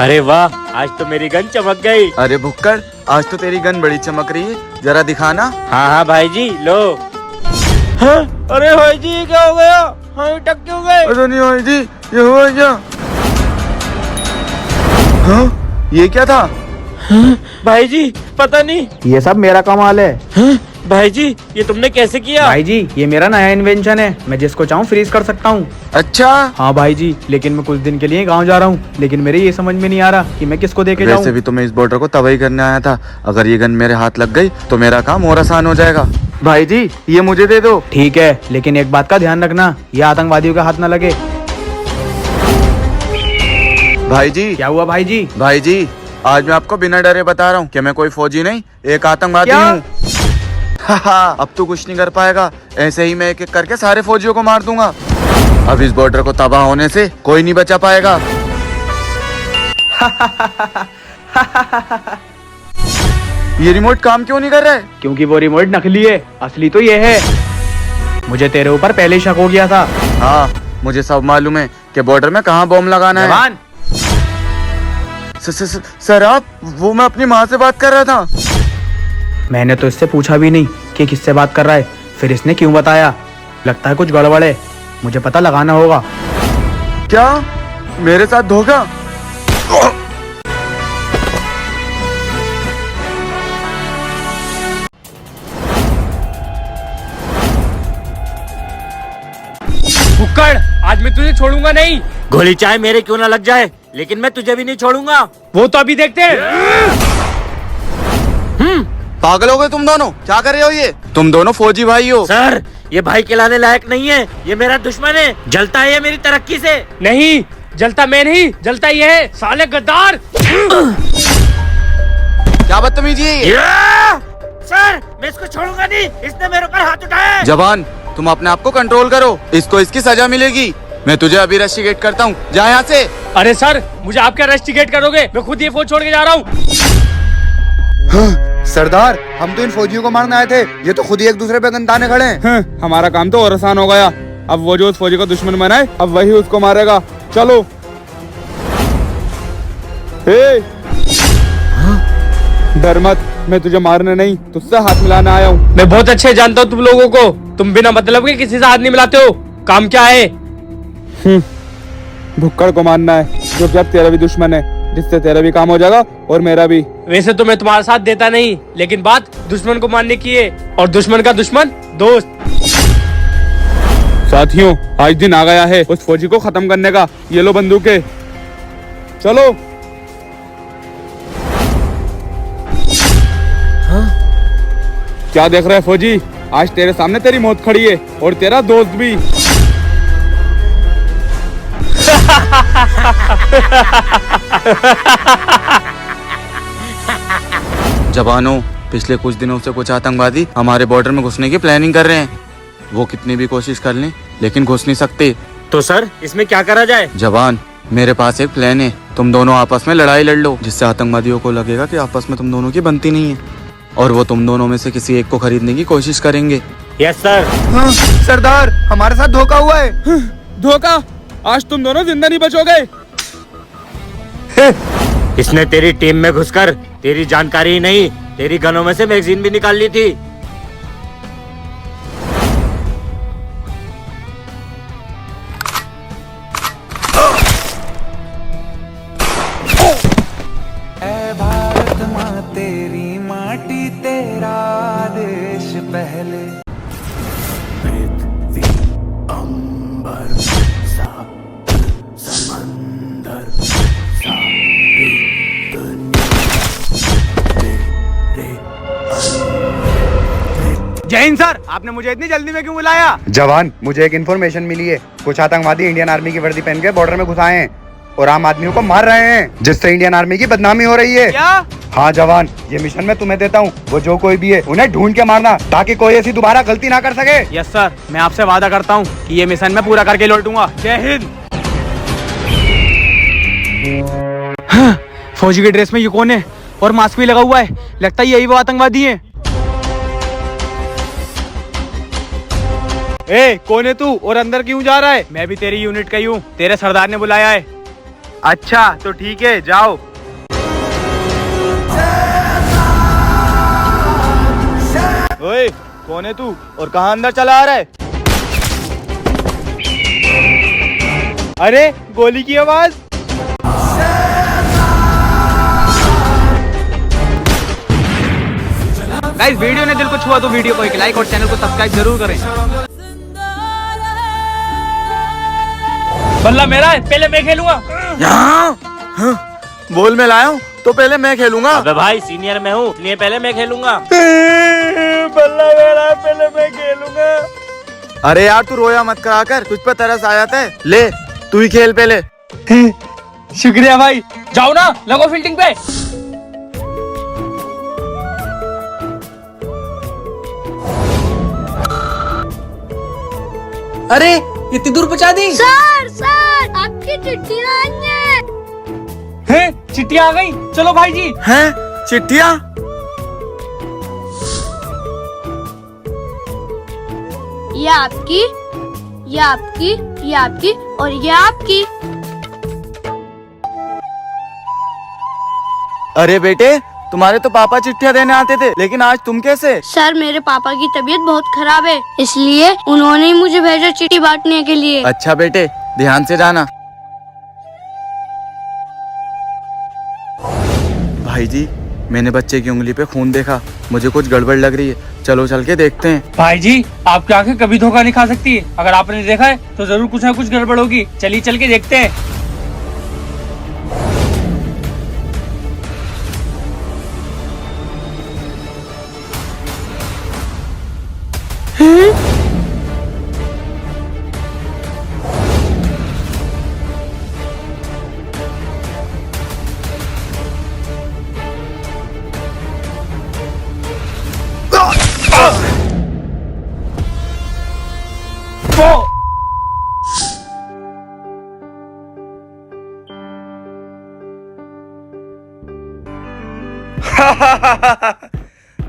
अरे वाह, आज तो मेरी गन चमक गई। अरे भुक्कड़, आज तो तेरी गन बड़ी चमक रही है, जरा दिखाना। हाँ हाँ भाई जी, लो। हाँ? अरे भाई जी क्या हो गया? हाँ टक क्यों गए? अरे नहीं भाई जी, ये हुआ क्या? हाँ, ये क्या था? हाँ? भाई जी पता नहीं। ये सब मेरा कमाल है। हाँ? भाई जी ये तुमने कैसे किया? भाई जी ये मेरा नया इन्वेंशन है, मैं जिसको चाहूँ फ्रीज कर सकता हूँ। अच्छा। हाँ भाई जी, लेकिन मैं कुछ दिन के लिए गांव जा रहा हूँ, लेकिन मेरे ये समझ में नहीं आ रहा कि मैं किसको दे के वैसे जाऊँ। भी तो मैं इस बॉर्डर को तबाही करने आया था। अगर ये गन मेरे हाथ लग गई तो मेरा काम और आसान हो जाएगा। भाई जी ये मुझे दे दो। ठीक है, लेकिन एक बात का ध्यान रखना, ये आतंकवादियों के हाथ न लगे। भाई जी। क्या हुआ भाई जी? भाई जी आज मैं आपको बिना डरे बता रहा हूँ कि मैं कोई फौजी नहीं, एक आतंकवादी क्या? हूँ। अब तो कुछ नहीं कर पाएगा, ऐसे ही मैं एक एक करके सारे फौजियों को मार दूंगा। अब इस बॉर्डर को तबाह होने से कोई नहीं बचा पाएगा। ये रिमोट काम क्यों नहीं कर रहा है? क्योंकि वो रिमोट नकली है, असली तो ये है। मुझे तेरे ऊपर पहले ही शक हो गया था। हाँ मुझे सब मालूम है कि बॉर्डर में कहाँ बॉम्ब लगाना है। जवान, सर आप, वो मैं अपनी माँ से बात कर रहा था। मैंने तो इससे पूछा भी नहीं कि किससे बात कर रहा है, फिर इसने क्यों बताया? लगता है कुछ गड़बड़ है, मुझे पता लगाना होगा। क्या मेरे साथ धोखा? भुक्कड़, आज मैं तुझे छोड़ूंगा नहीं। गोली चाहे मेरे क्यों ना लग जाए, लेकिन मैं तुझे भी नहीं छोड़ूंगा। वो तो अभी देखते हैं। पागल हो गए तुम दोनों? क्या कर रहे हो ये? तुम दोनों फौजी भाई हो। सर ये भाई कहलाने लायक नहीं है, ये मेरा दुश्मन है। जलता है ये मेरी तरक्की से। नहीं जलता मैं नहीं, जलता ये है, साले गद्दार। क्या बदतमीजी है ये? सर मैं इसको छोड़ूंगा नहीं, इसने मेरे ऊपर हाथ उठाया है। जवान तुम अपने आप को कंट्रोल करो, इसको इसकी सजा मिलेगी। मैं तुझे अभी रस्टिकेट करता हूँ, जा यहाँ से। अरे सर मुझे आप क्या रस्टिकेट करोगे? मैं खुद ये फौज छोड़ के जा रहा हूँ। सरदार हम तो इन फौजियों को मारने आए थे, ये तो खुद ही एक दूसरे पे गन ताने खड़े हैं। हमारा काम तो और आसान हो गया। अब वो जो उस फौजी का दुश्मन बनाए, अब वही उसको मारेगा। चलो। हे डर मत, मैं तुझे मारने नहीं, तुझसे हाथ मिलाने आया हूँ। मैं बहुत अच्छे जानता हूँ तुम लोगों को, तुम बिना मतलब के किसी से हाथ नहीं मिलाते हो। काम क्या है? भुक्कड़ को मारना है, जो कि अब तेरा भी दुश्मन है, जिससे तेरा भी काम हो जाएगा और मेरा भी। वैसे तो मैं तुम्हारा साथ देता नहीं, लेकिन बात दुश्मन को मारने की है, और दुश्मन का दुश्मन दोस्त। साथियों आज दिन आ गया है उस फौजी को खत्म करने का। ये लो बंदूकें, चलो। क्या देख रहे हैं फौजी? आज तेरे सामने तेरी मौत खड़ी है और तेरा दोस्त भी। जवानों पिछले कुछ दिनों से कुछ आतंकवादी हमारे बॉर्डर में घुसने की प्लानिंग कर रहे हैं। वो कितनी भी कोशिश कर लें लेकिन घुस नहीं सकते। तो सर इसमें क्या करा जाए? जवान मेरे पास एक प्लान है, तुम दोनों आपस में लड़ाई लड़ लो, जिससे आतंकवादियों को लगेगा कि आपस में तुम दोनों की बनती नहीं है, और वो तुम दोनों में से किसी एक को खरीदने की कोशिश करेंगे। Yes sir. हाँ, सरदार हमारे साथ धोखा हुआ है। धोखा? आज तुम दोनों जिंदा नहीं बचोगे। इसने तेरी टीम में घुसकर तेरी जानकारी ही नहीं, तेरी गनों में से मैगजीन भी निकाल ली थी। भारत माँ तेरी माटी तेरा देश पहले। पृथ्वी अंबर सा समंदर सारी जय हिंद सर, आपने मुझे इतनी जल्दी में क्यों बुलाया? जवान मुझे एक इन्फॉर्मेशन मिली है, कुछ आतंकवादी इंडियन आर्मी की वर्दी पहन के बॉर्डर में घुस आए हैं और आम आदमियों को मार रहे हैं, जिससे इंडियन आर्मी की बदनामी हो रही है। क्या? हाँ जवान, ये मिशन मैं तुम्हें देता हूँ, वो जो कोई भी है उन्हें ढूंढ के मारना, ताकि कोई ऐसी दोबारा गलती ना कर सके। यस सर, मैं आपसे वादा करता हूँ कि ये मिशन मैं पूरा करके लौटूंगा। जय हिंद। हाँ, फौजी के ड्रेस में ये कौन है और मास्क भी लगा हुआ है? लगता है यही वो आतंकवादी है। ए, कौन है तू और अंदर क्यों जा रहा है? मैं भी तेरी यूनिट का ही हूँ, तेरे सरदार ने बुलाया है। अच्छा तो ठीक है, जाओ। ओए, कौन है तू और कहाँ अंदर चला आ रहा है? अरे गोली की आवाज। गाइस, वीडियो ने दिल को छुआ तो वीडियो को एक लाइक और चैनल को सब्सक्राइब जरूर करें। बल्ला मेरा है, पहले मैं खेलूंगा। यहाँ बोल मैं लाया हूँ तो पहले मैं खेलूंगा। अबे भाई सीनियर मैं हूँ, इसलिए पहले मैं खेलूंगा। बल्ला मेरा है, पहले मैं खेलूंगा। अरे यार तू रोया मत करा कर, तुझ पे तरस आ जाता है। ले तू ही खेल पहले। शुक्रिया भाई, जाओ ना, लगो फील्डिंग पे। अरे इतनी दूर पहुंचा दी। सर आपकी चिट्ठी आई है। हैं, चिट्ठियां आ गई, चलो भाई जी। हैं चिट्ठियाँ? ये आपकी, ये आपकी, ये आपकी और ये आपकी। अरे बेटे, तुम्हारे तो पापा चिट्ठियाँ देने आते थे, लेकिन आज तुम कैसे? सर मेरे पापा की तबीयत बहुत खराब है, इसलिए उन्होंने ही मुझे भेजा चिट्ठी बांटने के लिए। अच्छा बेटे, ध्यान से जाना। भाई जी, मैंने बच्चे की उंगली पे खून देखा, मुझे कुछ गड़बड़ लग रही है, चलो चल के देखते हैं। भाई जी, आपकी आंखें कभी धोखा नहीं खा सकती। अगर आपने देखा है तो जरूर कुछ ना कुछ गड़बड़ होगी। चलिए चल के देखते हैं।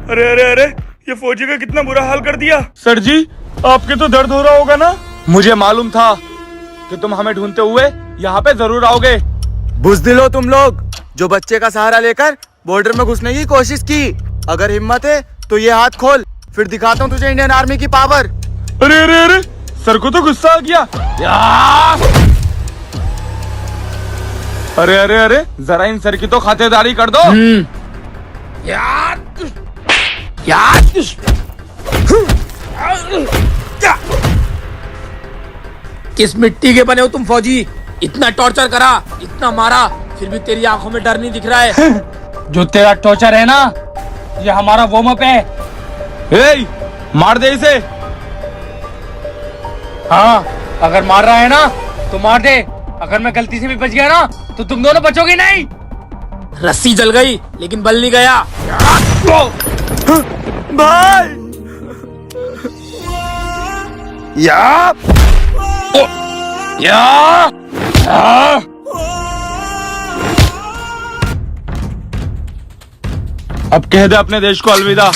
अरे अरे अरे, ये फौजी का कितना बुरा हाल कर दिया। सर जी, आपके तो दर्द हो रहा होगा ना? मुझे मालूम था कि तुम हमें ढूंढते हुए यहाँ पे जरूर आओगे। बुज़दिल हो तुम लोग, जो बच्चे का सहारा लेकर बॉर्डर में घुसने की कोशिश की। अगर हिम्मत है तो ये हाथ खोल, फिर दिखाता हूँ तुझे इंडियन आर्मी की पावर। अरे अरे अरे, सर को तो गुस्सा आ गया। अरे अरे अरे, जरा इन सर की तो खातेदारी कर दो। किस मिट्टी के बने हो तुम फौजी? इतना टॉर्चर करा, इतना मारा, फिर भी तेरी आंखों में डर नहीं दिख रहा है। जो तेरा टॉर्चर है ना, ये हमारा वार्म अप है। ए, मार दे इसे। हाँ, अगर मार रहा है ना तो मार दे। अगर मैं गलती से भी बच गया ना तो तुम दोनों बचोगे नहीं। रस्सी जल गई लेकिन बल नहीं गया। भाई या अब कह दे अपने देश को अलविदा।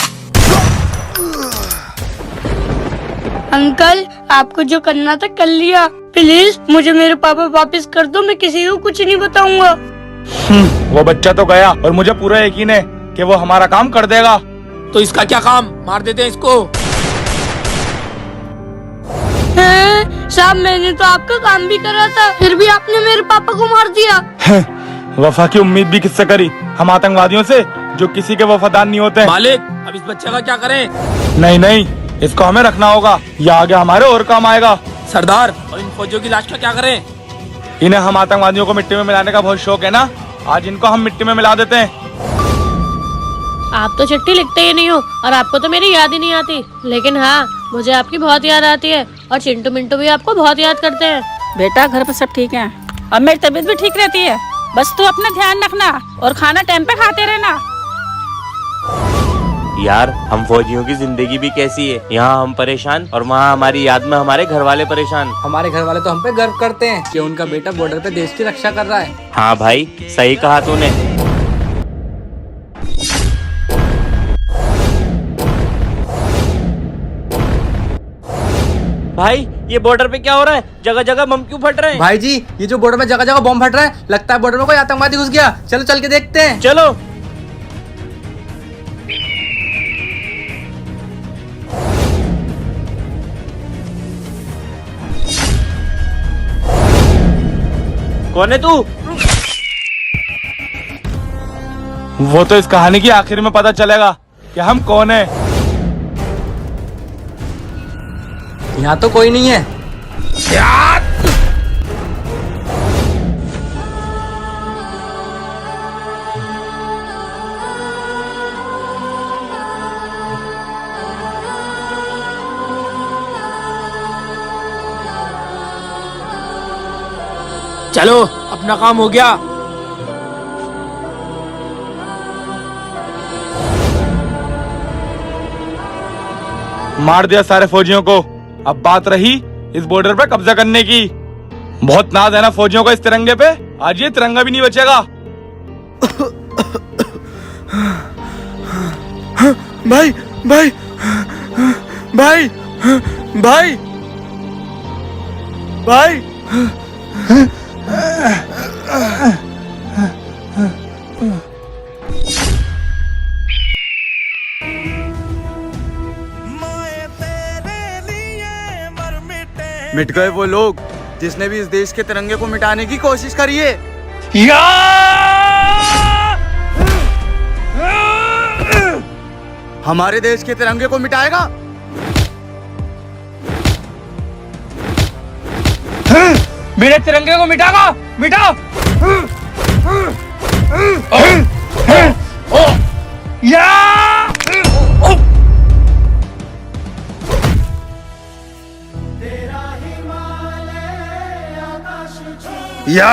अंकल, आपको जो करना था कर लिया। प्लीज मुझे मेरे पापा वापस कर दो, मैं किसी को कुछ नहीं बताऊंगा। वो बच्चा तो गया और मुझे पूरा यकीन है कि वो हमारा काम कर देगा। तो इसका क्या काम? मार देते हैं इसको। साहब, मैंने तो आपका काम भी करा था, फिर भी आपने मेरे पापा को मार दिया। वफा की उम्मीद भी किससे करी? हम आतंकवादियों से, जो किसी के वफादार नहीं होते। मालिक, अब इस बच्चे का क्या करें? नहीं नहीं, इसको हमें रखना होगा, ये आगे हमारे और काम आएगा। सरदार, और इन फौजियों की लाश का क्या करें? इन्हें हम आतंकवादियों को मिट्टी में मिलाने का बहुत शौक है ना, आज इनको हम मिट्टी में मिला देते हैं। आप तो चिट्ठी लिखते ही नहीं हो और आपको तो मेरी याद ही नहीं आती, लेकिन हाँ, मुझे आपकी बहुत याद आती है और चिंटू मिंटू भी आपको बहुत याद करते हैं। बेटा, घर पे सब ठीक है और मेरी तबीयत भी ठीक रहती है। बस तू अपना ध्यान रखना और खाना टाइम पे खाते रहना। यार, हम फौजियों की जिंदगी भी कैसी है, यहाँ हम परेशान और वहाँ हमारी याद में हमारे घर वाले परेशान। हमारे घर वाले तो हम पे गर्व करते हैं कि उनका बेटा बॉर्डर पे देश की रक्षा कर रहा है। हाँ भाई, सही कहा तूने। भाई ये बॉर्डर पे क्या हो रहा है? जगह जगह बम क्यों फट रहे हैं? भाई जी ये जो बॉर्डर में जगह जगह बम फट रहा है, लगता है बॉर्डर में कोई आतंकवादी घुस गया। चलो चल के देखते हैं। चलो। कौन है तू? वो तो इस कहानी की आखिर में पता चलेगा कि हम कौन है। यहाँ तो कोई नहीं है। चलो अपना काम हो गया। मार दिया सारे फौजियों को। अब बात रही इस बॉर्डर पे कब्जा करने की। बहुत नाज है ना फौजियों को इस तिरंगे पे। आज ये तिरंगा भी नहीं बचेगा। भाई भाई भाई भाई भाई मिट गए वो लोग जिसने भी इस देश के तिरंगे को मिटाने की कोशिश करी है। हमारे देश के तिरंगे को मिटाएगा। मेरे तिरंगे को मिटागा? मिटा। या